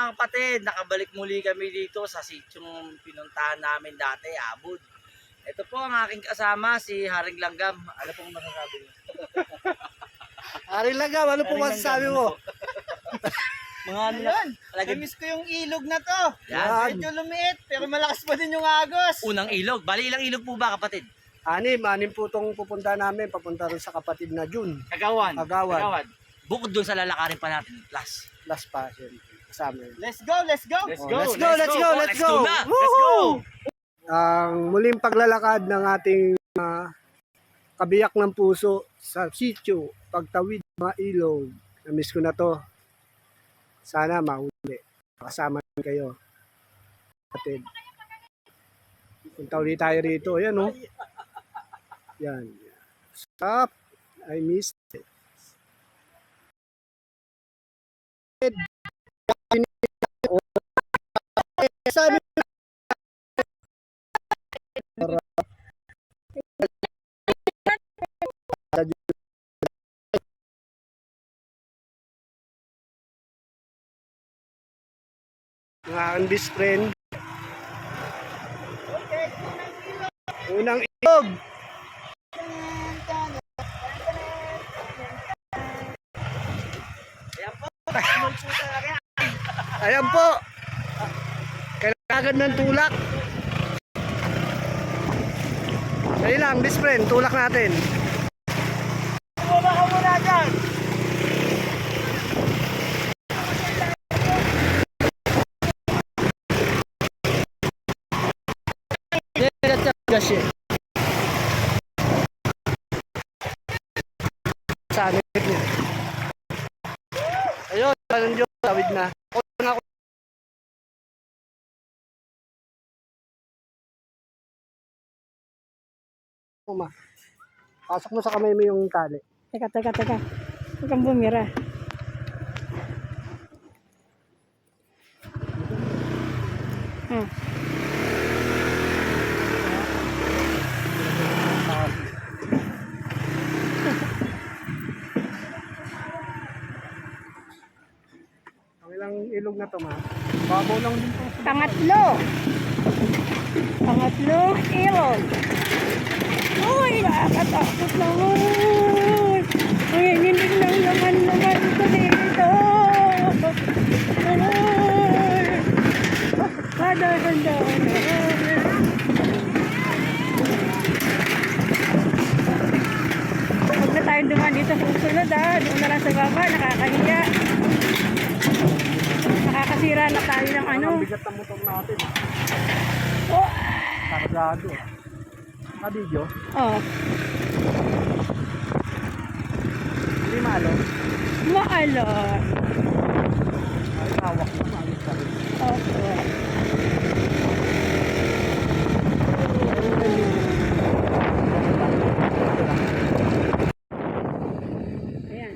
mga kapatid, nakabalik muli kami dito sa sityong pinuntahan namin dati, Abud. Ito po ang aking kasama, si Haring Langgam. Ano pong masasabi niyo? Haring Langgam, ano po masasabi mo? Mga ano Ayun, lagi namiss ko yung ilog na to. yan. Medyo lumiit, pero malakas pa din yung agos. Unang ilog. Bali ilang ilog po ba kapatid? Anim po itong pupunta namin, papunta rin sa kapatid na June. Kagawan. Kagawan. Bukod dun sa lalakarin pa natin, plus. Last pa, siyempre. Kasama yun. Let's go, let's go. Let's Oh, go, let's go, let's go, let's go. na. Let's go. Woohoo! Ang muling paglalakad ng ating kabiyak ng puso sa sitio, pagtawid ng mga ilog. Namiss ko na to. Sana mahuli. Kasama kayo. Kapatid. Punta ulit tayo rito. Ayan o. Yan. Stop. I missed it. Sabi ng aking best friend. Unang ilog. Ayan po. Kailangan ng tulak. Dali lang, best friend, tulak natin. Bumaba ka muna dyan. Gashi. Sa amin niya. Ayun, parang Diyos, tawid na. Ako. Uma. Pasok mo sa kamay mo yung tali. Teka. Huwag kang bumira. Ang ilang ilog na to, ma. Babaw lang din to. Pangatlong ilog. Uy, nakakatakot naman. Uy, hindi lang naman ito dito. Uy. Handa. Huwag na tayong duman dito sa susunod ha. Doon na lang sa baba, nakakahiya. Nakakasira na tayo ng ano. Ang bigat ng motor natin. Oh. Kargado. Kabidyo. Oh, Hindi malo. maalon. Ay, hawak mo. Ayos pa rin. Opo. Ayan.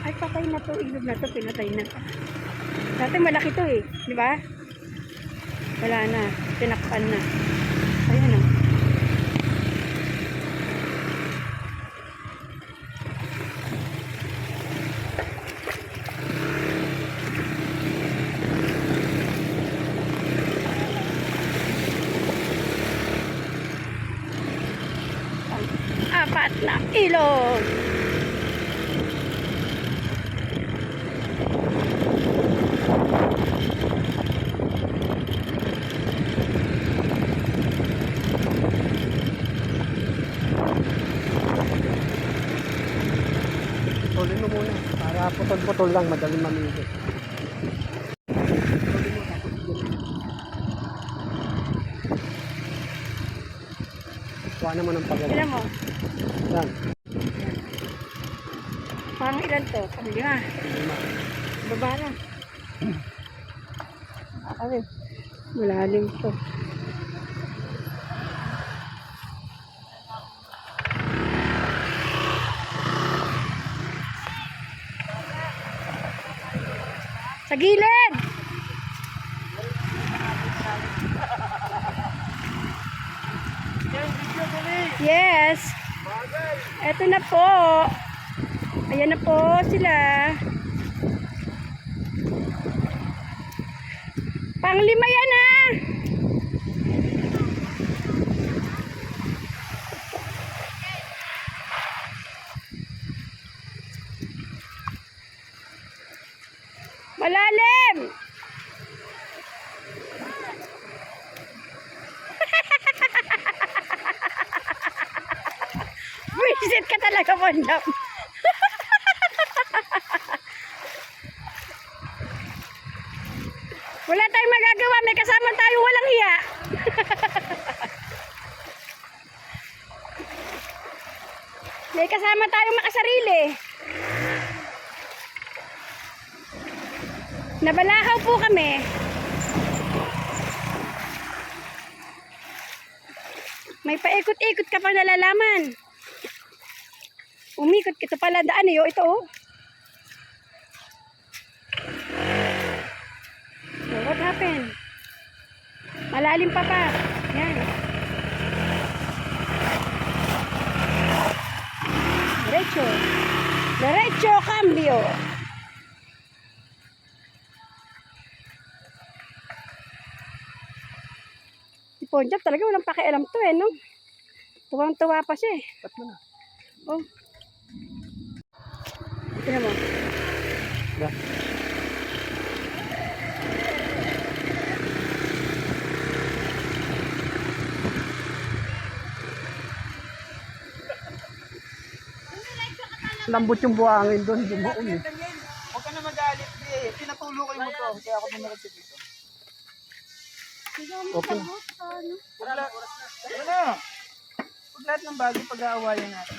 Ay, patay na to. Ilog na to. Pinatay na. Dati malaki to eh. Di ba? Wala na. Tinakpan na. Ayan o. Apat na ilog. Putol-putol lang, madaling mamili. Kuha naman ng pagod. Ilan mo? Yan. Pang ilan to? Pang 5. Lima. Baba na. Malalim to. Sa gilid! Yes! Eto na po. Ayan na po sila. Panglima yan ah! Malalim! Visit ka talaga, Bonjam. Wala tayong magagawa. May kasama tayong walang hiya. May kasama tayong makasarili. Nabalakaw po kami. May paikot-ikot ka pa nalalaman. Umikot. Ito pala daan eh. Ito oh. So, what happened? Malalim pa pa. Yan. Derecho. Derecho, cambio. Si Ponjab talaga walang pakialam to eh, no? Tuwang-tuwa pa siya eh. Cut mo na. Oh. Tignan mo. Yeah. Lambot yung buhangin doon, dumaon eh. Huwag ka na magalit, eh. Pinatuloy mo to. Kaya ako dumiretso dito. Okay. Wag lahat ng bagay pag-aawayan natin.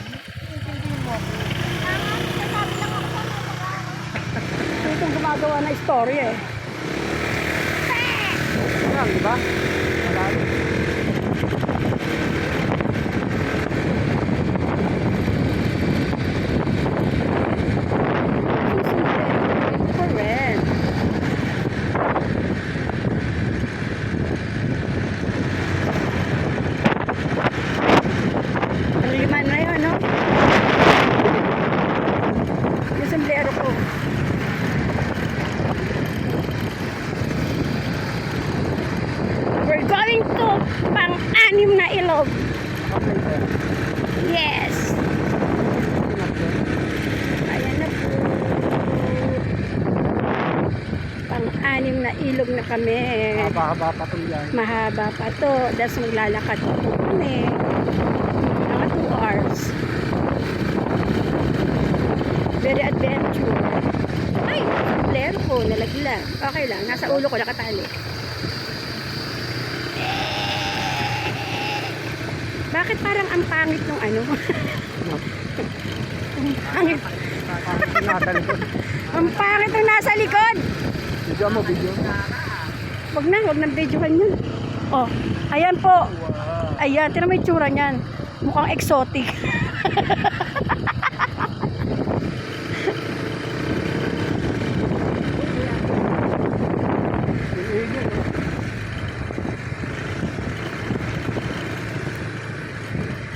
Intindihin mo ako. Ito itong gumagawa na story eh. Parang, di ba? Malalim. Correct. Ang lima na yun, no? Yung sombrero ko. We're going to pang-anim na ilog. Okay, sir. Yes. Ayan na po. Pang-anim na ilog na kami. Haba-haba pa ito yan. Mahaba pa to. Tapos maglalakad pa po kami. Mga 2 hours. Very adventure. Ay! Lero ko. Nalaglag. Okay lang. Nasa ulo ko nakatali. Bakit parang ang pangit nung ano? Ang pangit. Nasa likod. Ang pangit nung nasa likod. Video mo, video. Wag nang videohan yun. Oh, ayan po. Ayan, tinan mo yung tsura niyan. Mukhang exotic.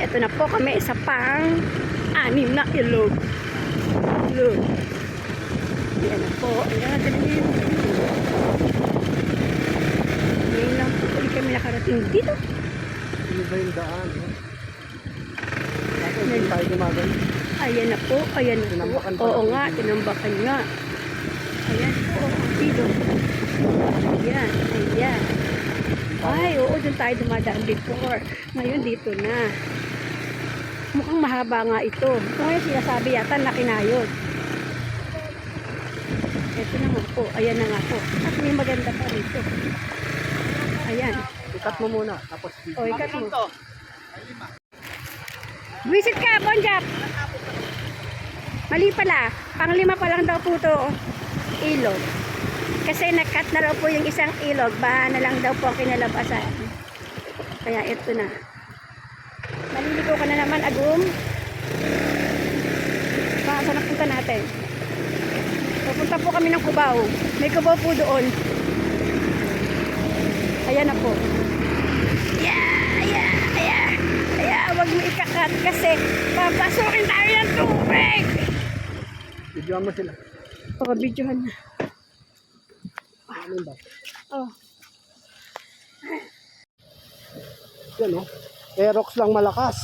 Ito na po kami sa pang-anim na ilog. Look. Ayan na po. Ayan, galing. Ngayon lang po ulit kami nakarating dito. Ano ba yung daan? Bakit hindi tayo gumagano? Ayan na po. Ayan na po. Tinambakan pa Oo ng nga, video. tinambakan nga. Ayan po. Dito. Ayan. Ayan. Ay, oo. Doon tayo dumadaan before. Ngayon dito na. Mukhang mahaba nga ito. Ito ngayon sinasabi yata na kinayod. Ito na nga po. Ayan na nga po. At may maganda pa rito. Ayan. Ikat mo muna, tapos O, ikat mo. to? Visit ka, Bonjap! Mali pala. Pang-5 pa lang daw po ito. Ilog. Kasi nakat na daw po yung isang ilog. Baha na lang daw po ang kinalabasan. Kaya ito na. Maliligo ka na naman, Agum. Baka saan napunta natin? Pupunta po kami ng Cubao. May Cubao po doon. Ayan na po. Huwag mo ikakat kasi papasukin tayo ng tubig. Videoan mo sila. Oo, videohan na. Ano ba? Oh. Yan o. Aerox lang malakas.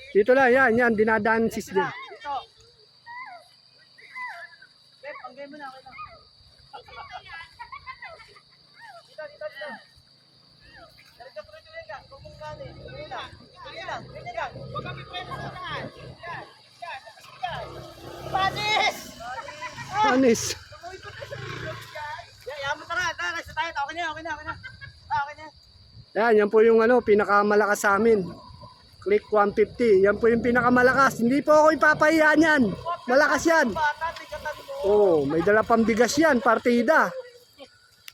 Dito lang, yan, dinadaan sis din. Dito. Beb, panggay mo na. Okay lang. Dito. Dari ka pwede ka. Kumong kani. Ganyan lang. Huwag kami pwede sa tahan. Yan. Panis! Anis. Yan mo tara. Tara, sa tayo. Okay na. Yan po yung pinakamalakas sa amin. Click 150. Yan po yung pinakamalakas. Hindi po ako ipapahiya yan. Malakas yan. Bata, tigatan mo. Oh, may dala pang bigas yan, partida.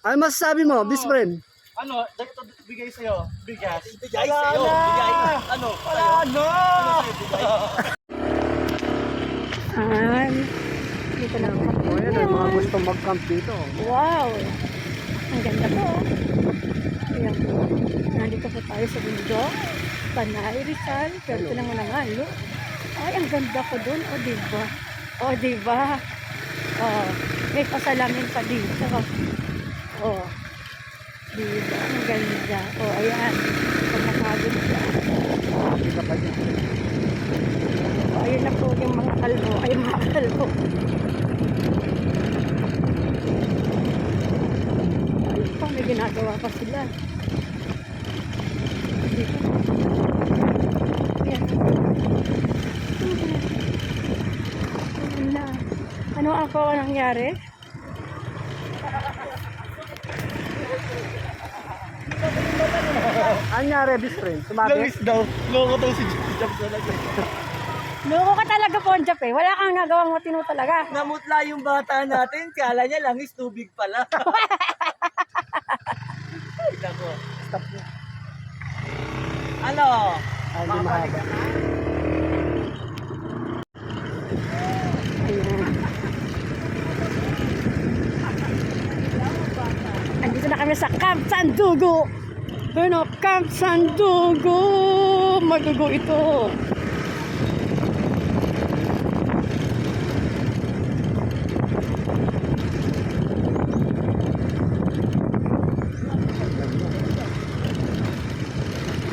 Ano masasabi mo, best friend? Ano, ito bigay sa'yo. Bigas. Bigay sa'yo. Bigay. Ano? Ano? Dito na po. Oh, yan, ang mga gusto mag-camp dito. Wow! Ang ganda po. Ayan po. Nandito po tayo sa bundok. Panay, Rizal. Ganito naman ang ano. Ay, ang ganda ko dun. O, diba? May pasalamin pa dito. Diba? Ang ganda. Ayan. Pagkakagod siya. Ayun na po yung mga kalbo. Ay, mga kalbo. Ayun pa, may ginagawa pa sila. Dito. Ayan. Ayan na. Ano ako nangyari? Anyari, best friend? Sumabi? Langis daw. Loko daw si Jam talaga. Loko ka talaga, Ponjap eh. Wala kang nagawang matino talaga. Namutla yung bata natin. Kala niya langis tubig pala. Tignan ko. Stop na. Ano? Ay, di mahaba. Ayan. Andito na kami sa Camp Sandugo. Camp Sandugo. Madugo ito.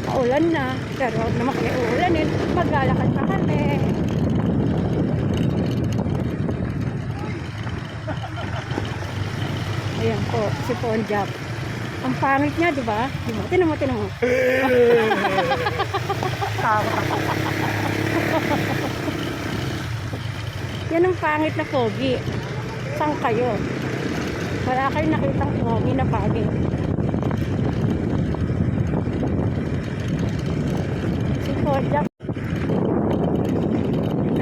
Paulan na. Pero huwag naman kami uulanin. Maglalakad na kami. Ayan po, si Ponjap. Ang pangit niya, di ba? Tinan mo. Yan ang pangit na pogi. Saan kayo? Wala kayong nakitang pogi na pangit. Si Ponjap.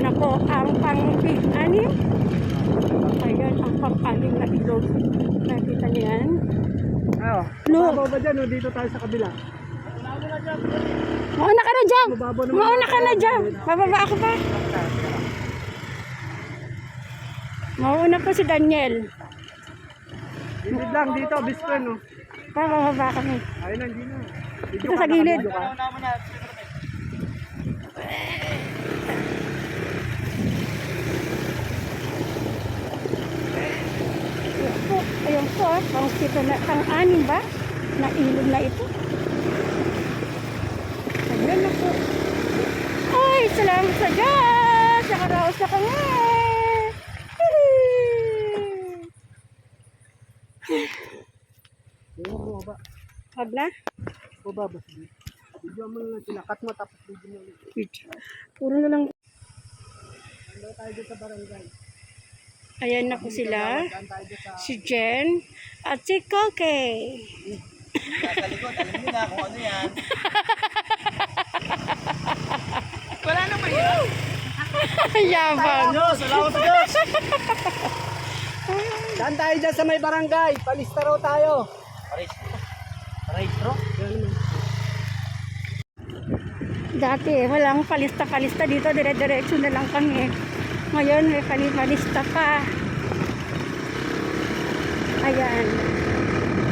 Ano po, ang pang-anim? Ayan, ang pang-anim na ilog. Nakita niyo yan? Ayo. No. Mababaw ba dyan o dito tayo sa kabila? Mauna ka na dyan! Mababaw naman. Mauna ka na dyan! Bababa ako pa. Mauna po si Daniel. Gilid lang dito, best friend. Oh. Bababa kami. Ayun na, hindi na. Dito sa gilid. Video ka. Ayan po, pang-anim ba? Na ilog na ito. Ayan. Ayan na po. Ay, salamat sa Diyos! Nakaraos na kami! Baba. Wag na? Baba. Video mo lang sila. Cut mo tapos video mo lang. Puro na lang. Ano tayo dito sa barangay? Ayan na po sila. Saan tayo dito sa... Si Jen at si Koke. Nasa likod, alam niyo na kung ano yan. Wala naman yun. Yabang. Diyos, salamat sa Diyos. Saan tayo dyan sa may barangay? Palista raw tayo. Registro? Dati walang palista-palista dito. Dire-diretso na lang kami. Ngayon may palista pa. Ayan.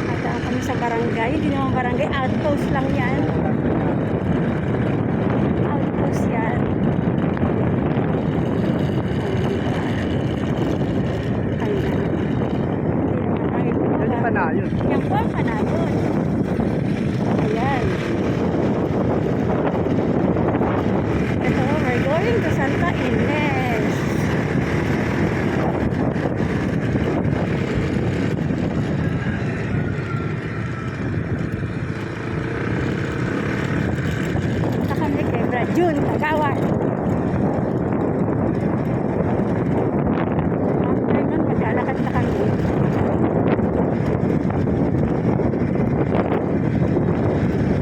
Ada kami sa barangay. Hindi naman barangay. Outpost lang yan. Outpost yan. Ayan. Hindi naman kami Yan pa na yun. yan po ang kanayon. Ayan. Ito, we're going to Santa Ines. Punta kami kay Brad Jun, Kagawad. After nun, maglalakad na kami.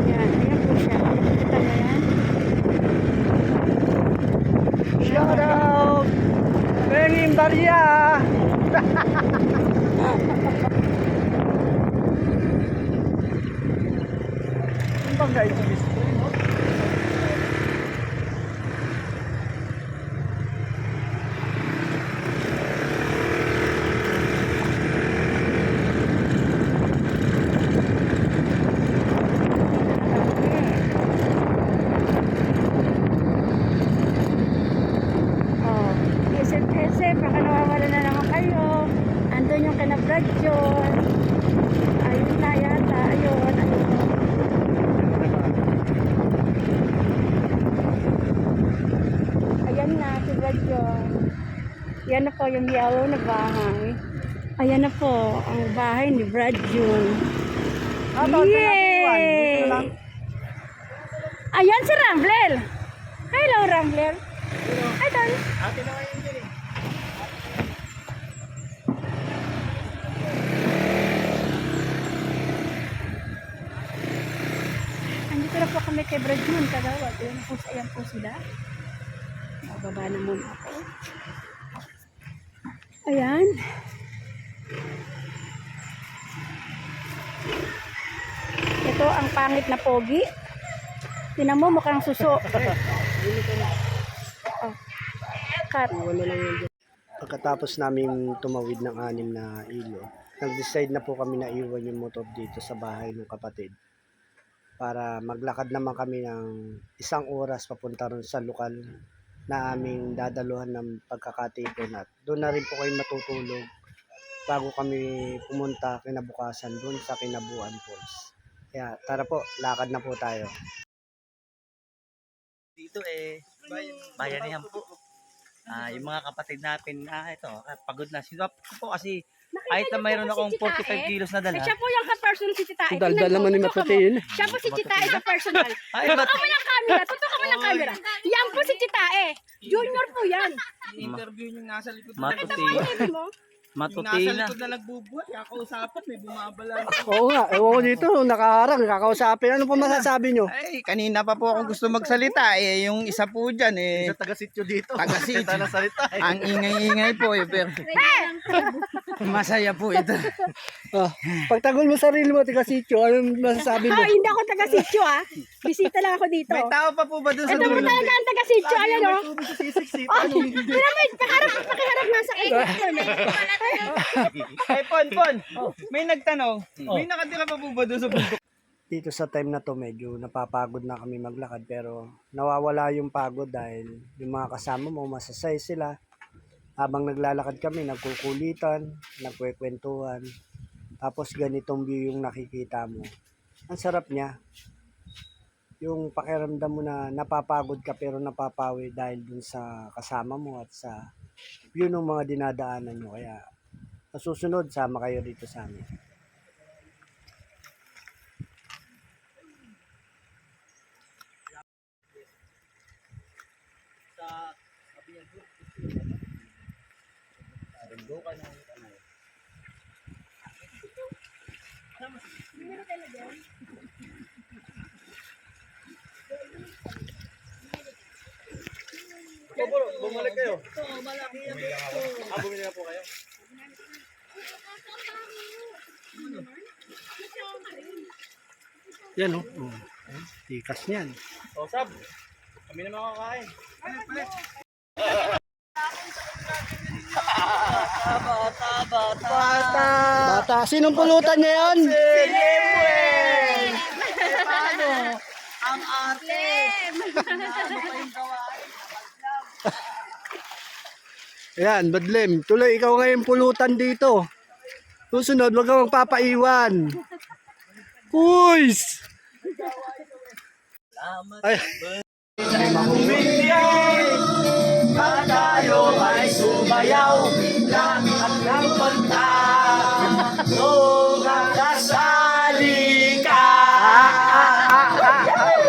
Yan, ayan po siya. Kita niyo yan? Shout out! Bening Barya! Ang bangga ito display, no? Oh, isip-isip, baka nawawala na naman kayo. Andun yung kinabrad yun. Ayun na yata, ayun, ayun. Ayan na, si Brad yun. Yan na po yung yellow na bahay. Ayan na po, ang bahay ni Brad yun. Yay! Ayan si Rambler. Hello, Rambler. Ay, doon. Ate na ngayon din eh. Andito na po kami kay Brad Jun, Kagawad. Ayan po sila. Bababa na muna ako. Ayan. Ito ang pangit na pogi. Tinan mo, mukhang suso. Oh. Cut. Pagkatapos namin tumawid ng 6 na ilo, nag-decide na po kami na iwan yung motor dito sa bahay ng kapatid para maglakad naman kami ng 1 oras papunta ron sa lokal na aming dadaluhan ng pagkakatipon at doon na rin po kayo matutulog bago kami pumunta kinabukasan doon sa Kinabuan Falls. Kaya tara po, lakad na po tayo. Dito bayanihan po. Yung mga kapatid natin, ito, pagod na. Sino po kasi, kahit na mayroon akong 45 kilos na dala. Siya po yung ka-personal si Tita. Daldal naman ni Matatin. Siya po si Tita sa personal. Ay, Tutok kami ng camera. Tutok kami ng camera. Yan po si Tita Junior po yan. Interview yung nasa likod na Matutina. Sabi mo? Yung nasa Matutina. likod na nagbubuhat. Kakausapan, may bumabala. Oo nga, ewan ko dito, nakaharang, kakausapin. Ano po masasabi nyo? Ay, kanina pa po ako gusto magsalita. Yung isa po dyan taga-sityo dito. taga-sityo. Ang ingay-ingay po pero masaya po ito. Oh, pagtagol mo sarili mo, taga-sityo, anong masasabi mo? Hindi ako taga-sityo Bisita lang ako dito. May tao pa po ba doon sa Ito po dulo? talaga ang taga-sityo. Ayan o. Piramid, pakiharap nga sa Ay, Pon. May nagtanong. May nakatira pa po ba doon sa bundok? Dito sa time na to, medyo napapagod na kami maglakad pero nawawala yung pagod dahil yung mga kasama mo, masasay sila. Habang naglalakad kami, nagkukulitan, nagkwekwentuhan. Tapos ganitong view yung nakikita mo. Ang sarap niya. yung pakiramdam mo na napapagod ka pero napapawi dahil dun sa kasama mo at sa yun ng mga dinadaanan nyo. Kaya sa susunod, sama kayo dito sa amin. Bumalik kayo. Bumili na po kayo. Yan o. Oh. Tikas niyan. O, Sab. Kami na makakain. Bata. Sinong pulutan niya yan? Paano? Ang arte. Ayan, Badlem. Tuloy, ikaw ngayon pulutan dito. Susunod, wag kang magpapaiwan. Puys! Ay. At tayo ay sumayaw lang at ng panta. Kasali ka.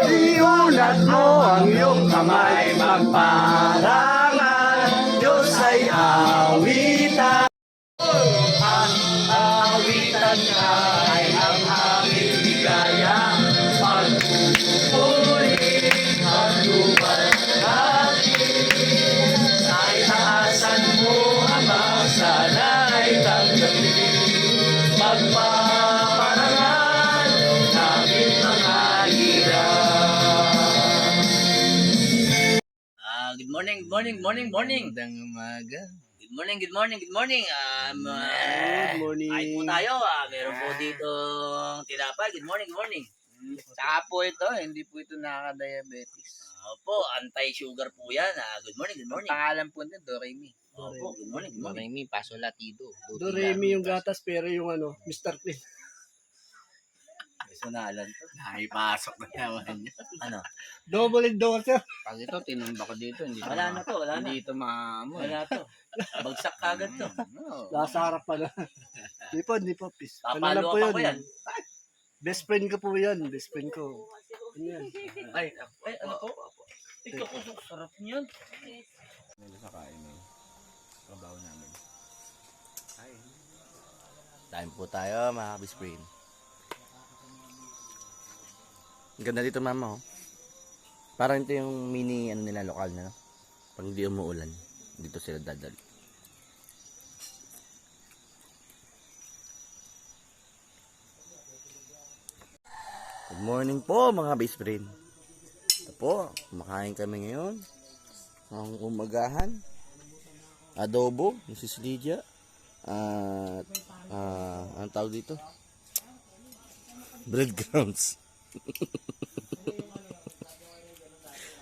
Iunat mo ang iyong Kamay magparangan, Diyos ay awitan. Ang awitan ay ang aming bigaya. Pagpupuri at luwalhati. Sa itaasan mo, Ama, sana'y tanggapin. Magpaparangan namin mga hirap. Good morning, morning. Magandang umaga. Good morning. Good morning. Ay po tayo. Meron po dito tinapay. Good morning. Saka po ito, hindi po ito nakaka-diabetes. Opo, anti-sugar po yan. Good morning. Pangalan po nito, Doremi. Opo, good morning. Doremi, Paso Latido. Doremi yung gatas pero yung Mr. Clean. Personalan to. Naipasok na naman yun. Ano? Double endorser. Pag ito, tinumba ko dito, hindi Wala na to, wala na. Hindi ito maamoy. Wala to. Bagsak kagad to. No. Nasa harap pa na. Di po. Pis. Ano lang Papalo po pa ko yan. Best friend ko po yan. Best friend ko. Ano yan? Ay, ano po? Ito ko, sarap niyan. Sa kain eh. Trabaho namin. Time po tayo mga kabisprin. Ang ganda dito mama oh. Parang ito yung mini nila lokal na no? Pag hindi umuulan dito sila dadal. Good morning po mga bisprin. Ito po, kumakain kami ngayon ng umagahan. Adobo, Mrs. Lydia. At ang tawag dito? Breadcrumbs.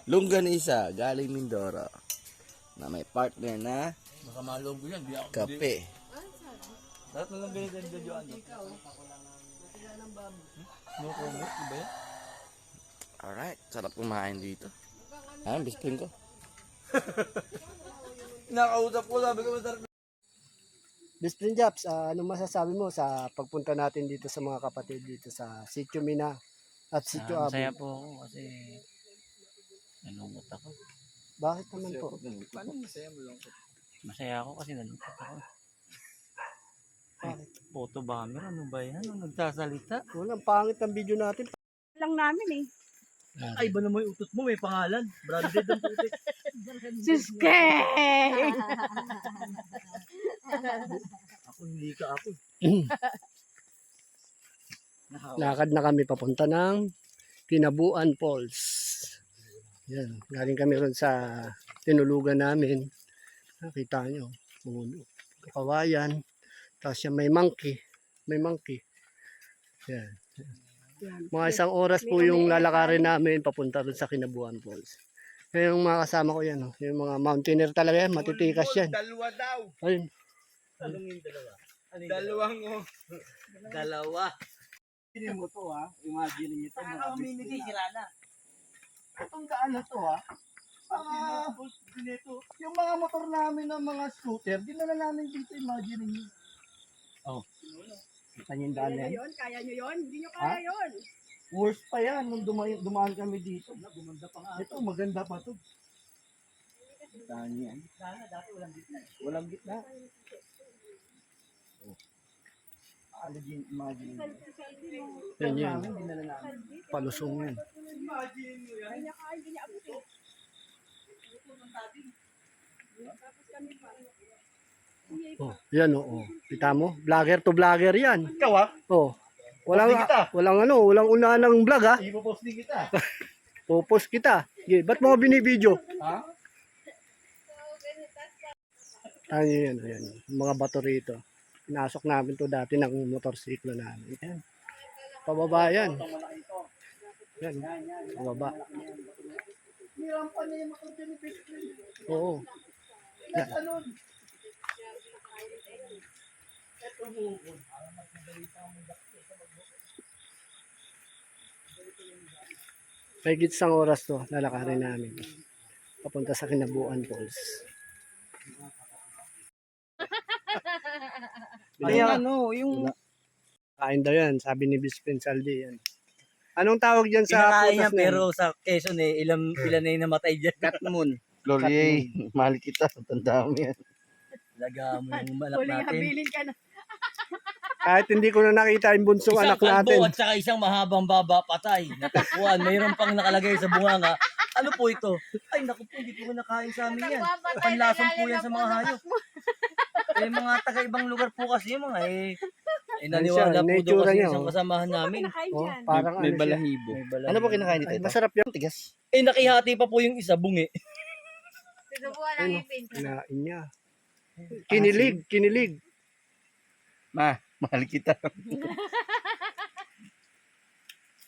Longganisa galing Mindoro na may partner na Baka malugo yan. kape. Lahat na lang ganyan dyan yung ano. No comment, diba yan? Alright, sarap kumain dito. Ayan, best friend ko. Nakausap ko, sabi ko masarap. Best friend Japs, anong masasabi mo sa pagpunta natin dito sa mga kapatid dito sa Sitio Mina at Sitio Abu? Masaya po ako kasi nalungkot ako. Bakit naman po? Paano masaya mo lang? Masaya ako kasi nalungkot ako. Bakit? Photo bomber, ano ba yan? Ano nagsasalita? Walang pangit ang video natin. Lang namin eh. Ay, ba naman yung utos mo? May pangalan. Branded ang putik. Suske! Ako hindi ka ako. Lakad na kami papunta ng Kinabuan Falls. Yan, galing kami ron sa tinulugan namin. Nakita nyo, puno. Kawayan. Tapos yan, may monkey. Yan. Mga isang oras po yung lalakarin namin papunta ron sa Kinabuan Falls. Yung mga kasama ko yan, yung mga mountaineer talaga yan, matitikas yan. Dalawa daw. Ayun. Anong yung dalawa? Dalawang Dalawa. Hindi mo to Imagine nyo ito. Community, sila na. Itong daan na to ha. Yung mga motor namin ng mga scooter, dinala namin dito, imagine niyo. Oh. Kita niyo yung daan na yan? Kaya nyo yun? Hindi nyo kaya yun. Worst pa yan nung dumaan kami dito. Ito, maganda pa to. Daan yan. Walang gitna. Oh. Imagine. Yan yan. Namin, dinala namin. Palusong yan. Oh, yan oh. Kita mo? Vlogger to vlogger yan. Ikaw ha? Oh. Walang Posting kita. walang unahan ng vlog ha. Ipopost din kita. Popost kita. Okay, ba't mo binibideo? Ha? Ano yan, yan. Mga bato rito. Pinasok namin to dati ng motorsiklo namin. Yan. Pababa yan. Yan. Pababa. Niram pa niya yung motor dyan ni Best Friend. Oo. Yan. Ano? Mahigit isang oras to, lalakarin namin. Papunta sa Kinabuan Falls. Ay, ano, yung... Kain daw yan, sabi ni Bispin Saldi yan. Anong tawag dyan sa Kinakain putas niya na yan? pero sa Quezon ilan na yung namatay dyan. Katmon. Gloria, mahal kita. Tanda mo yan. Laga mo yung malak natin. ka na. Kahit hindi ko na nakita yung bunsong Isang anak natin. kalbo at saka isang mahabang baba patay. Natagpuan. Mayroon pang nakalagay sa bunganga. Ano po ito? Ay naku po, hindi po nakain sa amin yan. Panlason po yan sa mga hayop. Eh mga taga-ibang lugar po kasi yung mga naniwala po nature doon kasi niya, isang oh. kasamahan namin. Oh, parang May ano siya. balahibo. Ano ba kinakain nito? Ay, Ito? masarap yan. Tigas. Nakihati pa po yung isa, bungi. Ayun, kinain niya. Kinilig. Ma, mahal kita.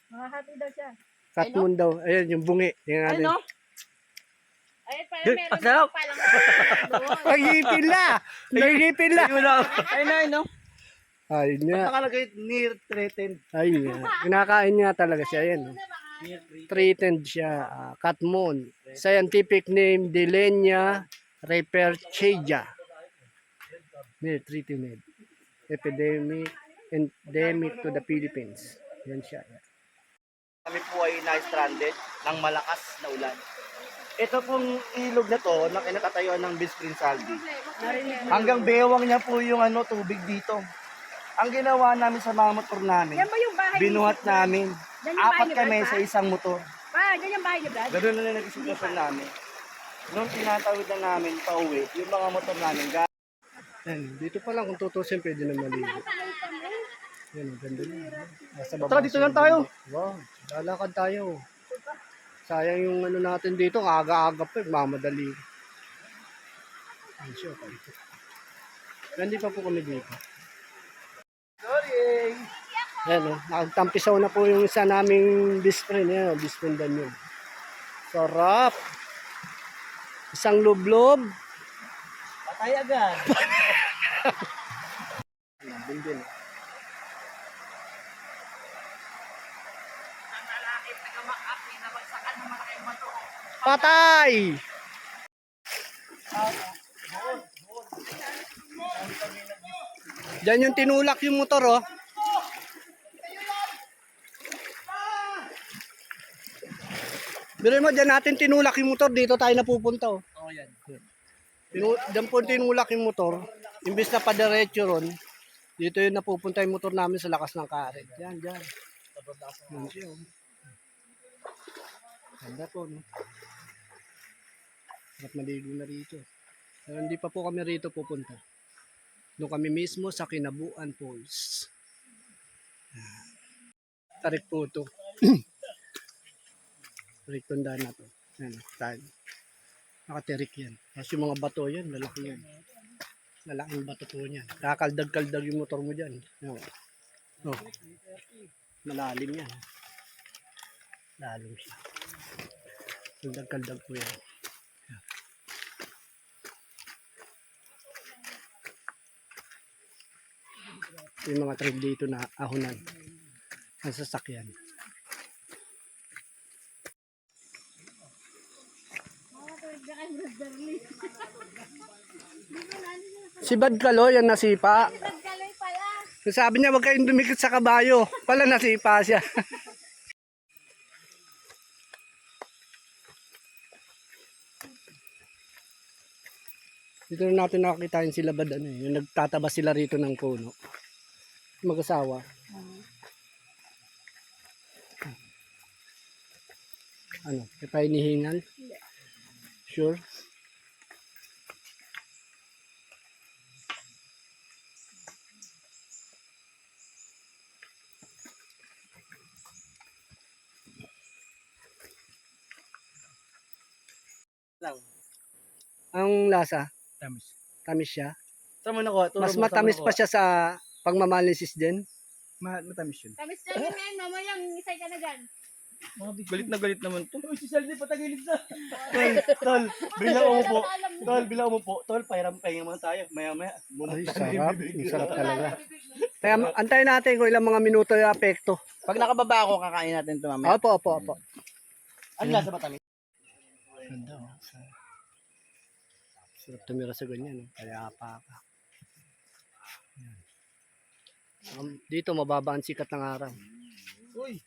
Makahati daw siya. Katmon daw. Ayan, yung bungi. Tingnan natin. Ay, parang Yun, meron ang sarap. palang Nagipin na! Nagipin na! Ay na, no? Ayun niya. Nakalagay near threatened. Ayun niya. Kinakain niya talaga siya. Ayan. Threatened siya. Katmon. Scientific name, Delenia reperchedia. Threatened. Endemic to the Philippines. Yan siya. Kami po ay na-stranded ng malakas na ulan. Ito pong ilog na to, na kinatatayuan ng Bispin Saldi. Hanggang bewang niya po yung tubig dito. Ang ginawa namin sa mga motor namin, Yan ba yung bahay binuhat namin. Yan yung bahay 4 ni kami Brad, sa pa? isang motor. Yan yung bahay ni Brad? Ganoon na naging sitwasyon namin. Nung tinatawid na namin pauwi, yung mga motor namin, Yan. Dito pa lang kung tutusin pwede na maligo. Yan. Ang ganda niya. Nasa baba Tara, dito siya. lang tayo. Wow. Lalakad tayo. Sayang yung natin dito. Aga-aga pa. Mamadali. Ay, siya. Hindi pa po kami dito. sorry! Yan o. Nagtampisaw na po yung isa naming best friend. Yan o. Best friend yun. Sarap. Isang lublob. Patay agad. Nandun din. Patay! Diyan yung tinulak yung motor, oh. Biro mo, diyan natin tinulak yung motor. Dito tayo napupunta, oh. Oo yan. Diyan po tinulak yung motor. Imbis na padiretso ron, dito yung napupunta yung motor namin sa lakas ng karet. Yan, dyan. Yan siya, oh. Ganda po, no? At maligo na rito. Pero hindi pa po kami rito pupunta. Doon kami mismo sa Kinabuan Falls. Tarik po ito. Tarik tundaan na to. Yan, tayo. Nakatirik yan. Kasi yung mga bato yan, lalaki yan. Lalaking bato po yan. Kakaldag-kaldag yung motor mo dyan. Yan. Oh. Malalim yan. Lalim siya. Kaldag-kaldag po yan. Yung mga trade dito na ahonan ang sasakyan. Si Bad Kaloy, yan nasipa. Nagkaloy pala. Sabi niya, wag kayong dumikit sa kabayo. Pala nasipa siya. Dito na natin nakakita yung sila Bad, ano, yung nagtataba sila rito ng puno. Mag-asawa. Ano, may pa hinihingal? Sure? Lang. Ang lasa, Tamis. tamis siya. Tama na ko. Mas matamis pa siya sa pagmamalisis din. Matamis yun. Tamis na yun ngayon, mamayang isay ka na dyan. Galit na galit naman to. Uy, si Saldi patagilid na. Tol, bilang umupo. Tol, bilang umupo. Tol, pahiram muna tayo. Maya-maya. Ay, sarap. Ang sarap talaga. Kaya antayin natin kung ilang mga minuto yung apekto. Pag nakababa ako, kakain natin ito mamaya. Opo, opo, opo. Ano lasa ba tamis? Ganda, oh. Sarap tumira sa ganyan. Oh. Kaya pa ka. Yan. Dito mababa ang sikat ng araw. Uy.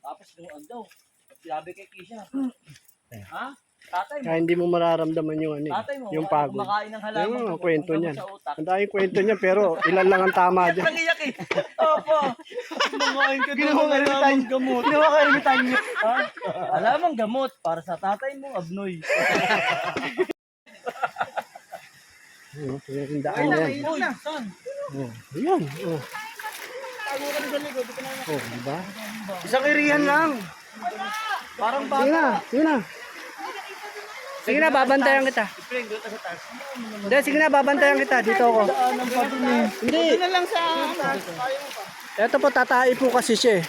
Tapos yung daw. Sabi kay Kisha. Ha? Tatay mo. Kaya hindi mo mararamdaman yung ano, Tatay mo. yung pagod. Kumakain ng halaman. Yung mga kwento Ang niyan. gamot sa utak. Ang daming kwento niya pero ilan lang ang tama dyan. Nangiyak eh. Opo. Kumakain ka Ginawa ka rin tayo gamot. Ginawa ka rin tayo. Ha? Alamang gamot para sa tatay mo, Abnoy. Oh, yung daan yan. Uy, son. Oh, ayan. Oh. Oh, diba? Isang irihan lang. Parang Sige na, sige na. Sige na, babantayan kita. Hindi, sige na, babantayan kita. Dito ako. Hindi. na lang sa... Ito po, tatay po kasi siya eh.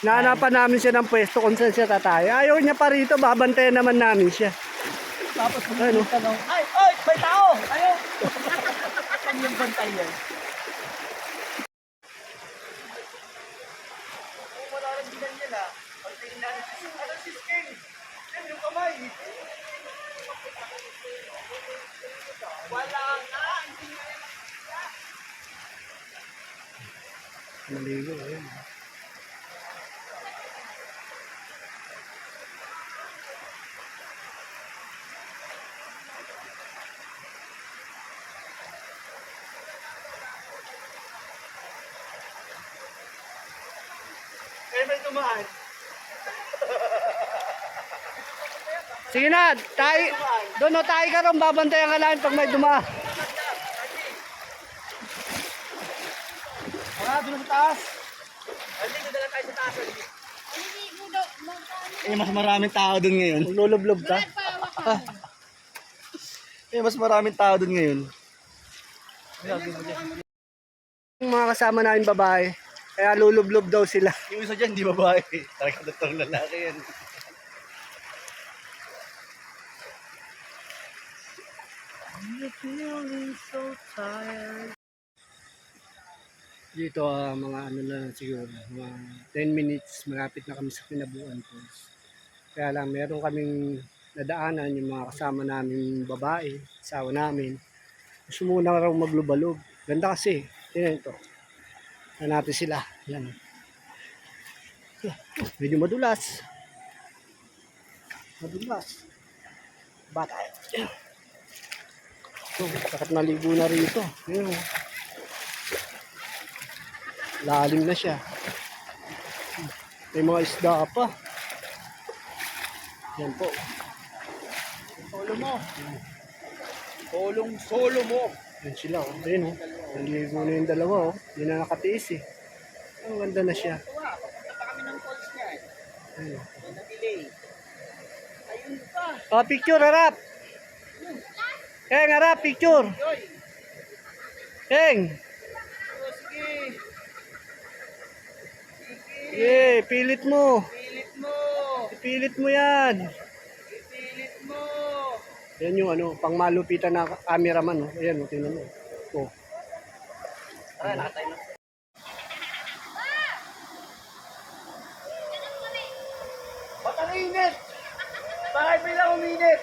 Naanapan namin siya ng pwesto kung saan siya tatay. Ayaw niya pa rito, babantayan naman namin siya. Tapos Ano? tanong, ay, oy, may tao! Ayaw! Saan yung bantay yan? Maligo, ayan. Eh, may tumaan. Sige na, tayo. Doon o, tayo ka ron, babantayan ka lang pag may dumaan. Mga doon sa taas. Aliligo daw, magkano. Eh, mas maraming tao doon ngayon. Maglulublob ka. Pawak ka. Eh, mas maraming tao doon ngayon. Yung mga kasama namin babae, kaya lulublob daw sila. Yung isa dyan, di babae. Talagang totoong lalaki yan. Dito mga ano lang siguro, mga 10 minutes, malapit na kami sa Kinabuan Falls. Kaya lang, meron kaming nadaanan yung mga kasama namin babae, asawa namin. Gusto muna raw maglubalog. Ganda kasi, tingnan ito. Tingnan natin sila. Yan. Medyo madulas. Madulas. Bata. So, sakat naligo na rito. Yan. Lalim na siya. May mga isda pa. Yan po. Solo mo. Solo mo. Yan sila. Oh. Ayun oh. Naligo na yung dalawa oh. Hindi na nakatiis eh. Ang ganda na siya. Ayun. Oh, picture harap. Keng, harap, picture. Keng. Yeah, pilit mo. Pilit mo yan. Yan yung ano, pang malupitan na cameraman. Oh. Ayan, oh, tingnan mo. Oh. Ba't ang init? Bakit bilang uminit?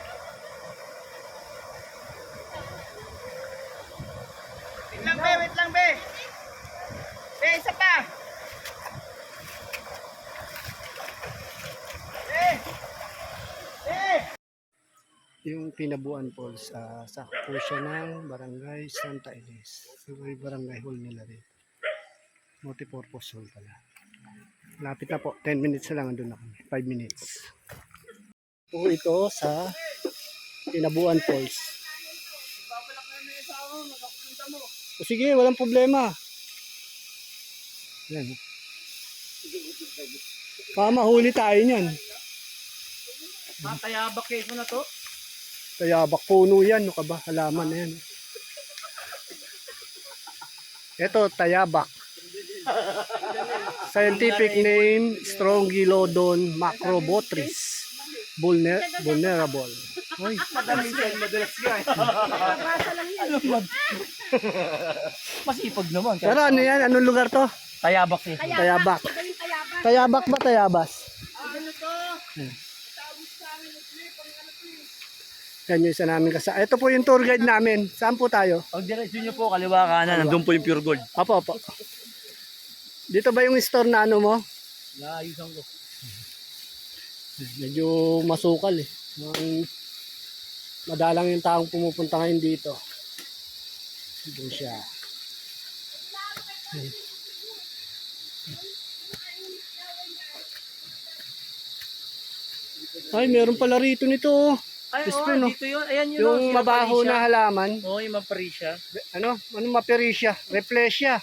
Pinabuan Falls. Sa po siya ng Barangay Santa Ines. So, may barangay hall nila rin. Multipurpose hall pala. Lapit na po. 10 minutes na lang. Andun na kami. 5 minutes. Po ito sa Pinabuan Falls. O sige, walang problema. Yan. Mahuli tayo niyan. Tayabak case mo na to. Tayabak puno yan. Ano ka ba? Halaman na yan. Ito, tayabak. Scientific name, Strongylodon macrobotris. Vulnerable. Oy. Madalas yan. Masipag naman. Pero ano yan? Anong lugar to? Tayabak eh. Tayabak. Tayabak ba tayabas? Yan yung isa namin kasama. Ito po yung tour guide namin. Saan po tayo? Pag diretso nyo po, kaliwa kanan, nandun po yung pure gold. Apo, apo. Dito ba yung store na ano mo? Naayusan ko. Medyo masukal eh. Madalang yung taong pumupunta ngayon dito. Doon siya. Ay, meron pala rito nito. Ay, Gusto, no? dito yun. Ayan yun. Yung mabaho na halaman. Oo, yung maparisya. Ano? Anong maperisya? Replesia.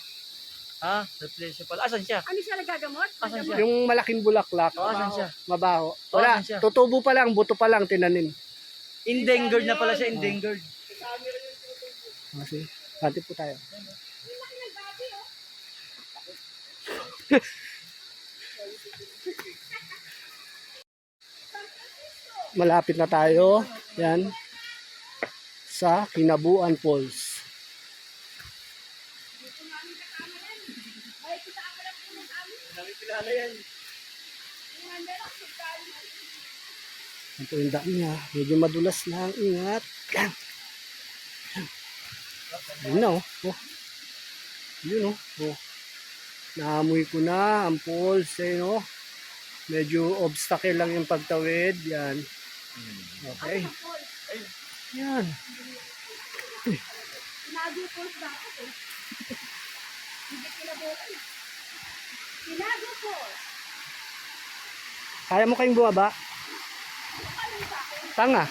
Ah, replesya pala. Asan siya? Ano siya nagagamot? Asan siya? Yung malaking bulaklak. Oo, asan siya? Mabaho. Oo, Wala. asan siya? Tutubo pa lang. Buto pa lang. Tinanim. Endangered na pala siya, endangered. Kasi, hati po tayo. Malapit na tayo. Yan. Sa Pinabuan Falls. Ito yung daan niya. Medyo madulas lang. Ingat. Yan. Yun na oh. Oh. Yun oh. Oh. Naamoy ko na ang falls. Eh, no? Medyo obstacle lang yung pagtawid. Yan. Okay. Yan. Pinago Falls dapat eh. Hindi kinabukan. Pinago Falls. Kaya mo kayong bumaba? Tanga.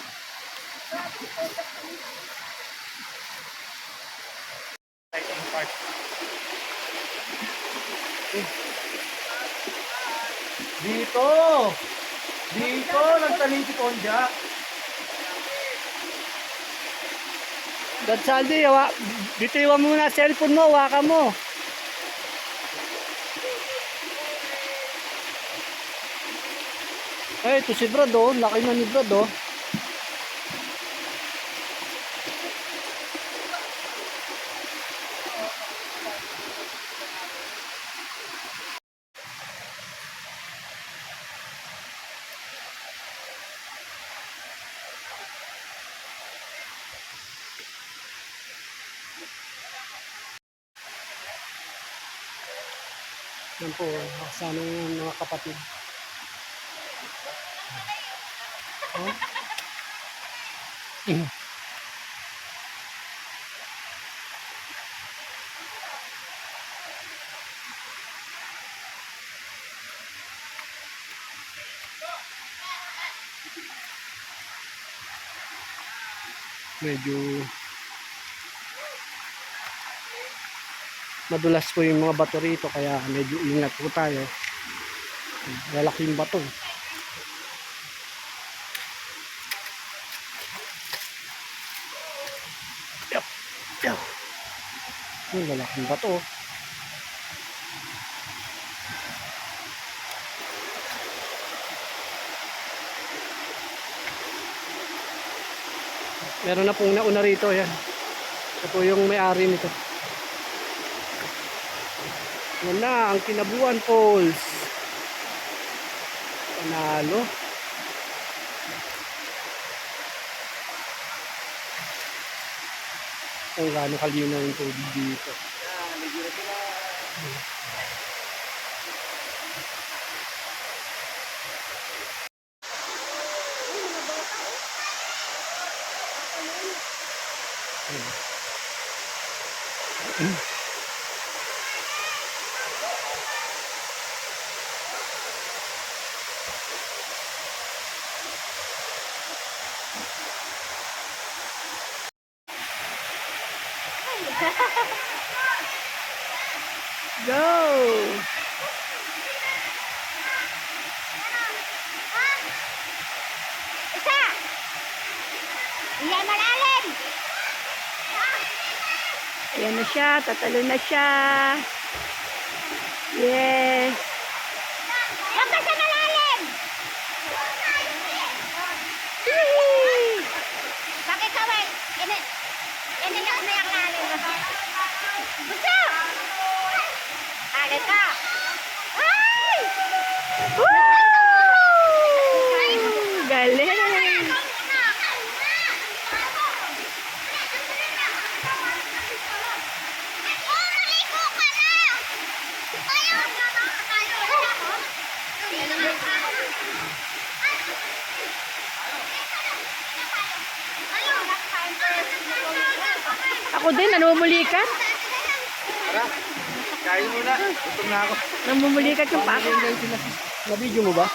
Dito! Dito! Nagtanim si Konja. Dad Sandy, bitiwan mo na cellphone mo, hawakan mo. Eh, ito si Brad oh, laki na ni Brad oh. Yan po, kasama yung mga kapatid. Oh. Medyo madulas po yung mga bato rito kaya medyo ingat po tayo. Lalaking bato. Yung lalaking bato. Meron na pong nauna rito yan. Ito po yung may-ari nito. Yan na ang Pinabuan Falls. Panalo. Kung gaano kalinaw yung tubig dito. Go! Isa! Iyan malalim! Ayan na siya, tatalo na siya. Yes. Huwag ka sa malalim! Yee! Bakit ka, wey? Ini na umayak lalim. Gusto! Agad ka! Ay! Woo! Galing! Ako din, namumulikat. Tara, kain muna. Gutom na ako. Namumulikat yung pako. Na-video mo ba?